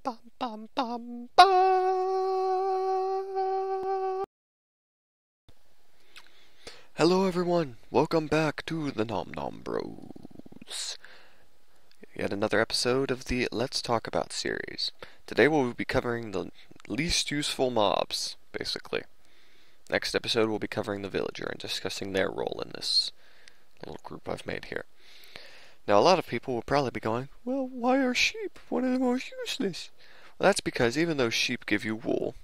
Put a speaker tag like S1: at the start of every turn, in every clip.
S1: Bum, bum, bum, bum. Hello everyone, welcome back to the NomNomBros. Yet another episode of the Let's Talk About series. Today we'll be covering the least useful mobs, basically. Next episode we'll be covering the villager and discussing their role in this little group I've made here. Now a lot of people will probably be going, well, why are sheep one of the most useless? Well, that's because even though sheep give you wool,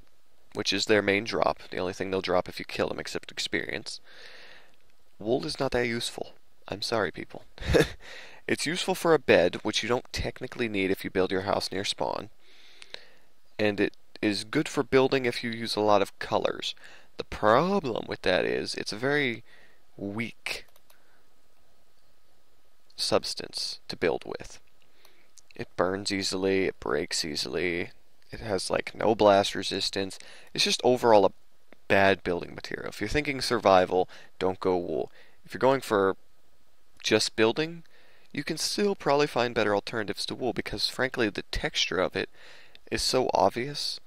S1: which is their main drop, the only thing they'll drop if you kill them except experience, wool is not that useful. I'm sorry, people. It's useful for a bed, which you don't technically need if you build your house near spawn. And it is good for building if you use a lot of colors. The problem with that is it's a very weak substance to build with. It burns easily, it breaks easily, it has like no blast resistance. It's just overall a bad building material. If you're thinking survival, don't go wool. If you're going for just building, you can still probably find better alternatives to wool because frankly the texture of it is so obvious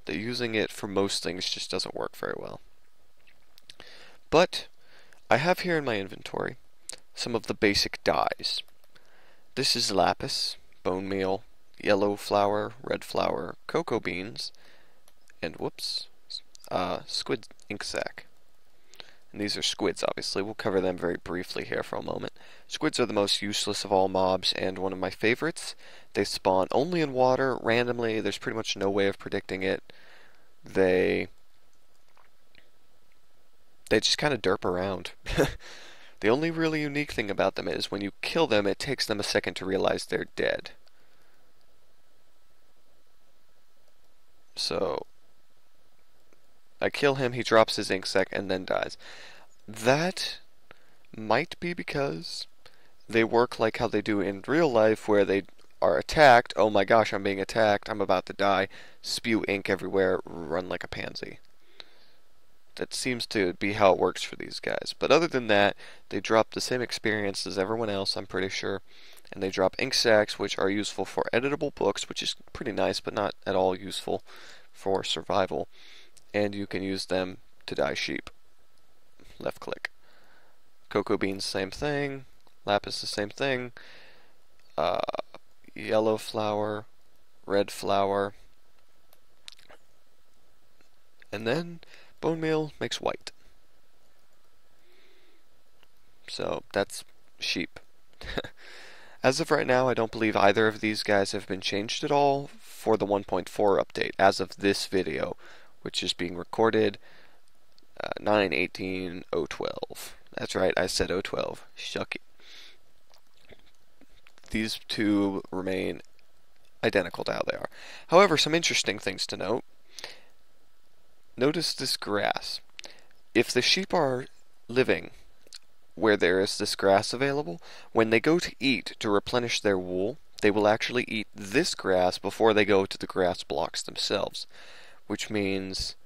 S1: that using it for most things just doesn't work very well. But I have here in my inventory some of the basic dyes. This is lapis, bone meal, yellow flour, red flour, cocoa beans, and squid ink sac. And these are squids, obviously. We'll cover them very briefly here for a moment. Squids are the most useless of all mobs and one of my favorites. They spawn only in water, randomly. There's pretty much no way of predicting it. They just kind of derp around. The only really unique thing about them is when you kill them, it takes them a second to realize they're dead. So I kill him, he drops his ink sac, and then dies. That might be because they work like how they do in real life, where they are attacked. Oh my gosh, I'm being attacked, I'm about to die. Spew ink everywhere, run like a pansy. That seems to be how it works for these guys. But other than that, they drop the same experience as everyone else, I'm pretty sure. And they drop ink sacs, which are useful for editable books, which is pretty nice, but not at all useful for survival. And you can use them to dye sheep. Left click. Cocoa beans, same thing. Lapis, the same thing. Yellow flour, red flour. And then bone meal makes white. So that's sheep. As of right now, I don't believe either of these guys have been changed at all for the 1.4 update as of this video, which is being recorded 9/18/012. That's right, I said 012. Shuck it. These two remain identical to how they are. However, some interesting things to note. Notice this grass. If the sheep are living where there is this grass available, when they go to eat to replenish their wool, they will actually eat this grass before they go to the grass blocks themselves. Which means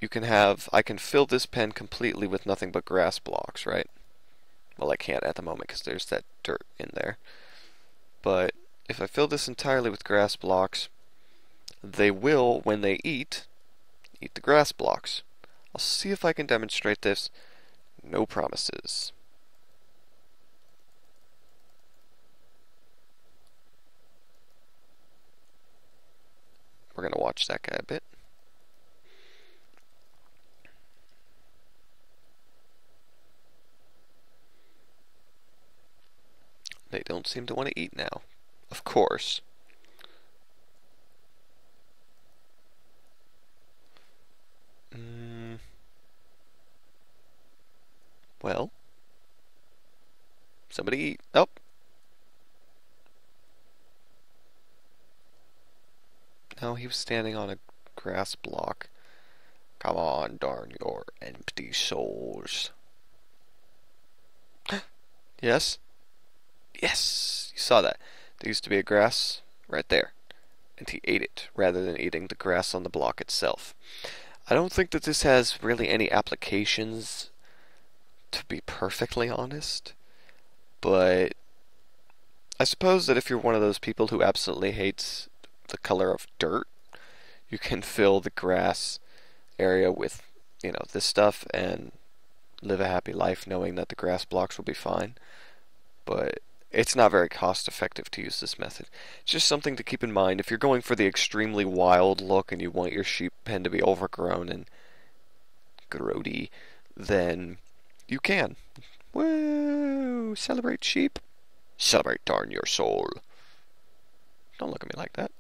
S1: I can fill this pen completely with nothing but grass blocks, right? Well, I can't at the moment because there's that dirt in there. But if I fill this entirely with grass blocks, they will, when they eat the grass blocks. I'll see if I can demonstrate this. No promises. We're going to watch that guy a bit. They don't seem to want to eat now. Of course. Well, somebody eat. Oh. No, he was standing on a grass block. Come on, darn your empty souls. Yes? Yes! You saw that. There used to be a grass right there. And he ate it, rather than eating the grass on the block itself. I don't think that this has really any applications, to be perfectly honest. But I suppose that if you're one of those people who absolutely hates the color of dirt, you can fill the grass area with, this stuff and live a happy life knowing that the grass blocks will be fine. But it's not very cost effective to use this method. It's just something to keep in mind if you're going for the extremely wild look and you want your sheep pen to be overgrown and grody, then you can. Woo! Celebrate, sheep. Celebrate, darn your soul. Don't look at me like that.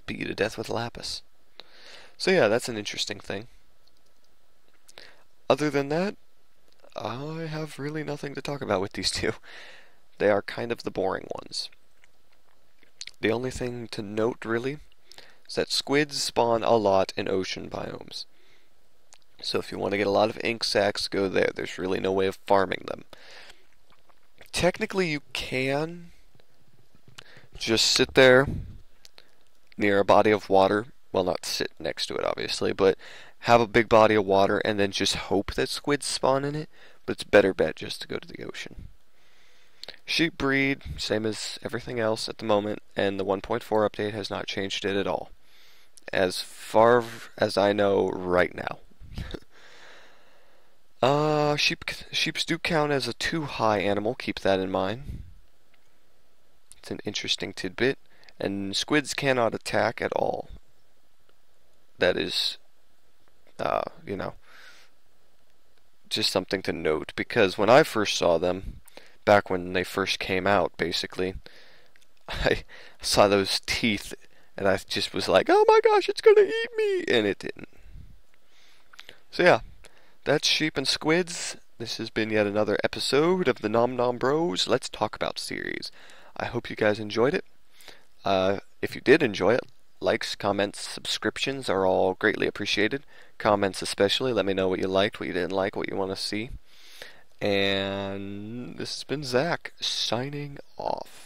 S1: Beat you to death with lapis. So yeah, that's an interesting thing. Other than that, I have really nothing to talk about with these two. They are kind of the boring ones. The only thing to note, really, is that squids spawn a lot in ocean biomes. So if you want to get a lot of ink sacs, go there. There's really no way of farming them. Technically, you can just sit there near a body of water. Well, not sit next to it, obviously, but have a big body of water and then just hope that squids spawn in it. But it's better bet just to go to the ocean. Sheep breed, same as everything else at the moment, and the 1.4 update has not changed it at all. As far as I know right now. Sheeps do count as a too high animal, keep that in mind. It's an interesting tidbit. And squids cannot attack at all. That is, just something to note, because when I first saw them, back when they first came out, basically, I saw those teeth, and I just was like, oh my gosh, it's gonna eat me, and it didn't. So yeah, that's sheep and squids. This has been yet another episode of the NomNomBros Let's Talk About series. I hope you guys enjoyed it. If you did enjoy it, likes, comments, subscriptions are all greatly appreciated. Comments especially. Let me know what you liked, what you didn't like, what you want to see. And this has been Zach, signing off.